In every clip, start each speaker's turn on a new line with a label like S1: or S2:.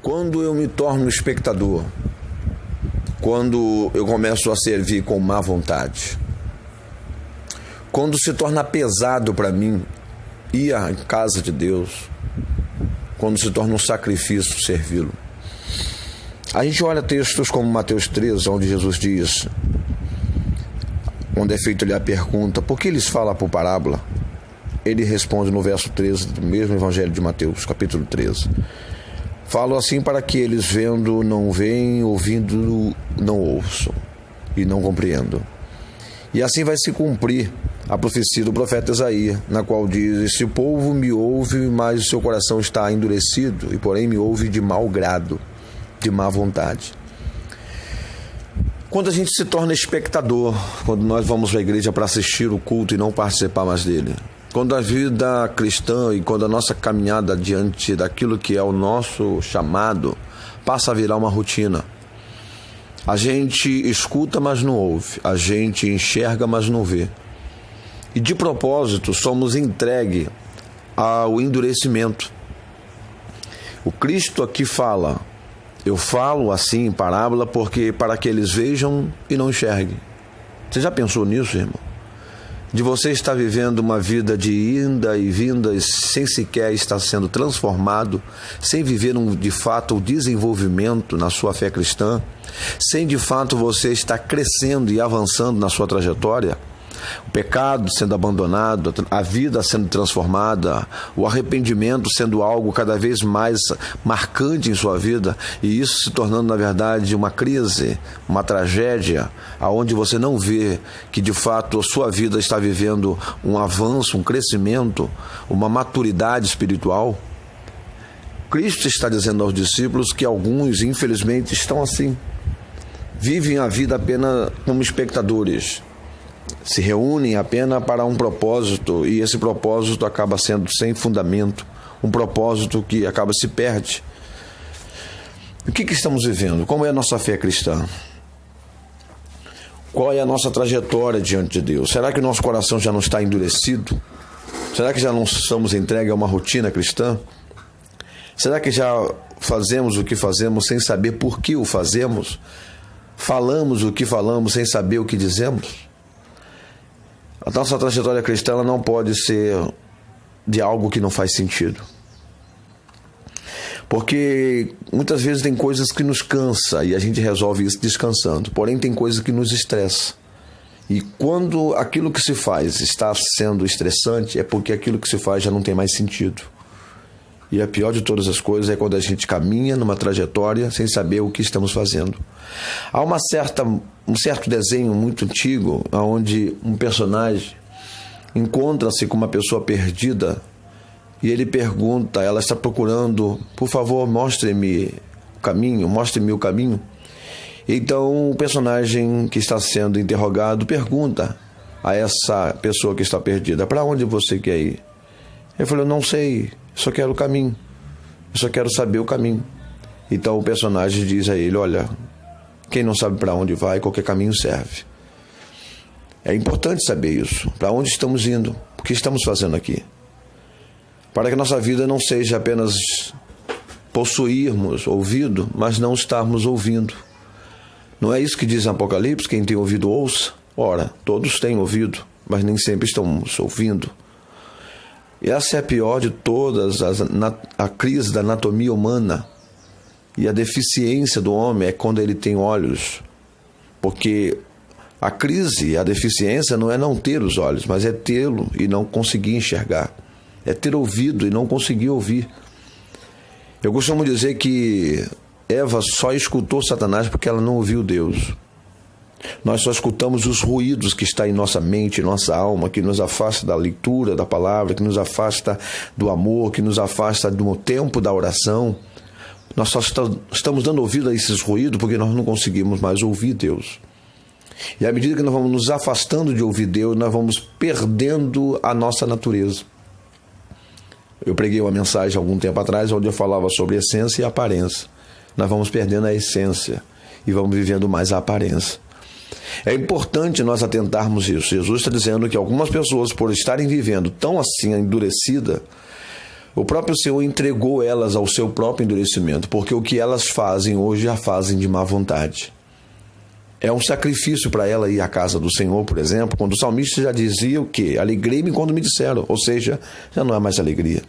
S1: Quando eu me torno espectador, quando eu começo a servir com má vontade, quando se torna pesado para mim ir à casa de Deus, quando se torna um sacrifício servi-lo. A gente olha textos como Mateus 13, onde Jesus diz, onde é feita-lhe a pergunta, por que lhes fala por parábola? Ele responde no verso 13 do mesmo Evangelho de Mateus, capítulo 13. Falo assim para que eles vendo não veem, ouvindo não ouçam e não compreendam. E assim vai se cumprir a profecia do profeta Isaías, na qual diz, esse povo me ouve, mas o seu coração está endurecido, e porém me ouve de mau grado, de má vontade. Quando a gente se torna espectador, quando nós vamos à igreja para assistir o culto e não participar mais dele, quando a vida cristã e quando a nossa caminhada diante daquilo que é o nosso chamado passa a virar uma rotina, a gente escuta, mas não ouve, a gente enxerga, mas não vê. E de propósito somos entregues ao endurecimento. O Cristo aqui fala, eu falo assim em parábola porque para que eles vejam e não enxerguem. Você já pensou nisso, irmão? De você estar vivendo uma vida de inda e vinda sem sequer estar sendo transformado, sem viver de fato o desenvolvimento na sua fé cristã, sem de fato você estar crescendo e avançando na sua trajetória, o pecado sendo abandonado, a vida sendo transformada, o arrependimento sendo algo cada vez mais marcante em sua vida, e isso se tornando, na verdade, uma crise, uma tragédia, aonde você não vê que, de fato, a sua vida está vivendo um avanço, um crescimento, uma maturidade espiritual. Cristo está dizendo aos discípulos que alguns, infelizmente, estão assim. Vivem a vida apenas como espectadores. Se reúnem apenas para um propósito e esse propósito acaba sendo sem fundamento, um propósito que acaba se perde. O que estamos vivendo? Como é a nossa fé cristã? Qual é a nossa trajetória diante de Deus? Será que o nosso coração já não está endurecido? Será que já não estamos entregues a uma rotina cristã? Será que já fazemos o que fazemos sem saber por que o fazemos? Falamos o que falamos sem saber o que dizemos? A nossa trajetória cristã ela não pode ser de algo que não faz sentido. Porque muitas vezes tem coisas que nos cansa e a gente resolve isso descansando. Porém, tem coisas que nos estressa. E quando aquilo que se faz está sendo estressante, é porque aquilo que se faz já não tem mais sentido. E a pior de todas as coisas é quando a gente caminha numa trajetória sem saber o que estamos fazendo. Há um certo desenho muito antigo, onde um personagem encontra-se com uma pessoa perdida e ele pergunta, ela está procurando, por favor, mostre-me o caminho. Então o personagem que está sendo interrogado pergunta a essa pessoa que está perdida, para onde você quer ir? Ele falou, não sei, só quero o caminho, eu só quero saber o caminho. Então o personagem diz a ele, olha, quem não sabe para onde vai, qualquer caminho serve. É importante saber isso, para onde estamos indo, o que estamos fazendo aqui. Para que nossa vida não seja apenas possuirmos ouvido, mas não estarmos ouvindo. Não é isso que diz em Apocalipse, quem tem ouvido ouça? Ora, todos têm ouvido, mas nem sempre estamos ouvindo. E essa é a pior de todas, a crise da anatomia humana. E a deficiência do homem é quando ele tem olhos. Porque a crise, a deficiência não é não ter os olhos, mas é tê-lo e não conseguir enxergar. É ter ouvido e não conseguir ouvir. Eu costumo dizer que Eva só escutou Satanás porque ela não ouviu Deus. Nós só escutamos os ruídos que estão em nossa mente, em nossa alma, que nos afasta da leitura da palavra, que nos afasta do amor, que nos afasta do tempo da oração. Nós só estamos dando ouvido a esses ruídos porque nós não conseguimos mais ouvir Deus. E à medida que nós vamos nos afastando de ouvir Deus, nós vamos perdendo a nossa natureza. Eu preguei uma mensagem há algum tempo atrás onde eu falava sobre essência e aparência. Nós vamos perdendo a essência e vamos vivendo mais a aparência. É importante nós atentarmos isso. Jesus está dizendo que algumas pessoas, por estarem vivendo tão assim endurecida, O próprio Senhor entregou elas ao seu próprio endurecimento, porque o que elas fazem hoje já fazem de má vontade. É um sacrifício para ela ir à casa do Senhor, por exemplo, quando o salmista já dizia o quê? Alegrei-me quando me disseram, ou seja, já não há mais alegria.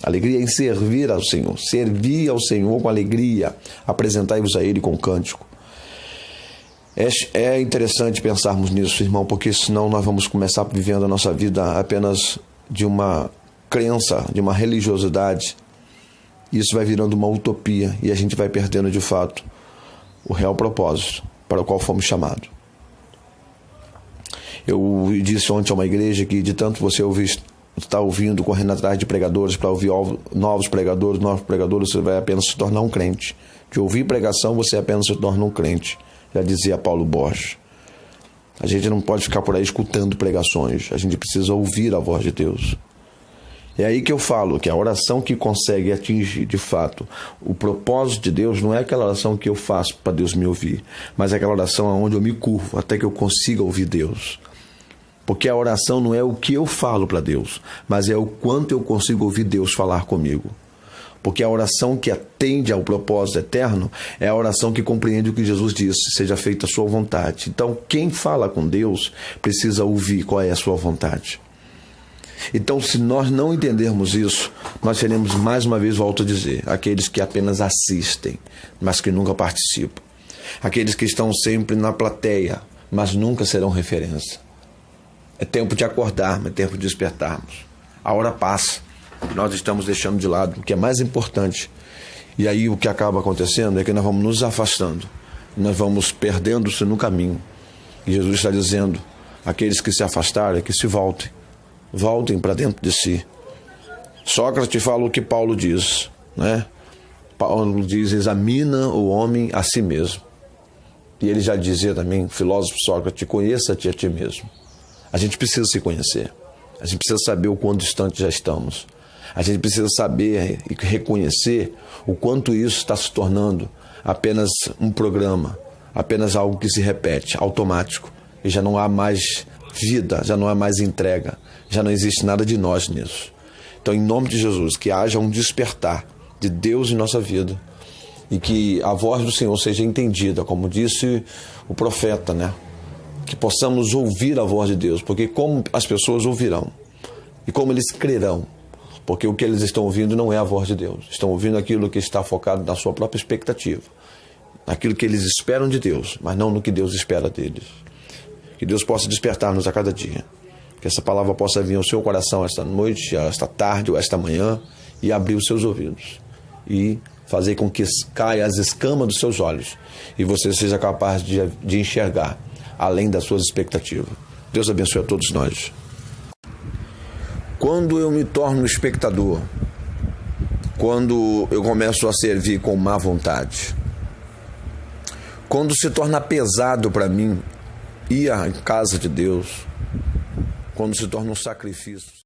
S1: Alegria em servir ao Senhor, servir ao Senhor com alegria, apresentai-vos a Ele com cântico. É interessante pensarmos nisso, irmão, porque senão nós vamos começar vivendo a nossa vida apenas de uma crença, de uma religiosidade. Isso vai virando uma utopia e a gente vai perdendo de fato o real propósito para o qual fomos chamados. Eu disse ontem a uma igreja que de tanto você está ouvindo, correndo atrás de pregadores para ouvir novos pregadores, você vai apenas se tornar um crente. De ouvir pregação, você apenas se torna um crente. Já dizia Paulo Borges. A gente não pode ficar por aí escutando pregações. A gente precisa ouvir a voz de Deus. É aí que eu falo que a oração que consegue atingir, de fato, o propósito de Deus não é aquela oração que eu faço para Deus me ouvir, mas é aquela oração onde eu me curvo até que eu consiga ouvir Deus. Porque a oração não é o que eu falo para Deus, mas é o quanto eu consigo ouvir Deus falar comigo. Porque a oração que atende ao propósito eterno é a oração que compreende o que Jesus disse, seja feita a sua vontade. Então, quem fala com Deus precisa ouvir qual é a sua vontade. Então, se nós não entendermos isso, nós seremos, mais uma vez, volto a dizer, aqueles que apenas assistem, mas que nunca participam. Aqueles que estão sempre na plateia, mas nunca serão referência. É tempo de acordarmos, é tempo de despertarmos. A hora passa. Nós estamos deixando de lado o que é mais importante. E aí o que acaba acontecendo é que nós vamos nos afastando. Nós vamos perdendo-se no caminho. E Jesus está dizendo, aqueles que se afastaram, que se voltem. Voltem para dentro de si. Sócrates fala o que Paulo diz, né? Paulo diz, examina o homem a si mesmo. E ele já dizia também, filósofo Sócrates, conheça-te a ti mesmo. A gente precisa se conhecer. A gente precisa saber o quão distante já estamos. A gente precisa saber e reconhecer o quanto isso está se tornando apenas um programa, apenas algo que se repete, automático. E já não há mais vida, já não há mais entrega, já não existe nada de nós nisso. Então, em nome de Jesus, que haja um despertar de Deus em nossa vida e que a voz do Senhor seja entendida, como disse o profeta, né? Que possamos ouvir a voz de Deus, porque como as pessoas ouvirão e como eles crerão, porque o que eles estão ouvindo não é a voz de Deus, estão ouvindo aquilo que está focado na sua própria expectativa, naquilo que eles esperam de Deus, mas não no que Deus espera deles. Que Deus possa despertar-nos a cada dia, que essa palavra possa vir ao seu coração esta noite, esta tarde ou esta manhã e abrir os seus ouvidos e fazer com que caia as escamas dos seus olhos e você seja capaz de enxergar além das suas expectativas. Deus abençoe a todos nós. Quando eu me torno espectador, quando eu começo a servir com má vontade, quando se torna pesado para mim ir à casa de Deus, quando se torna um sacrifício.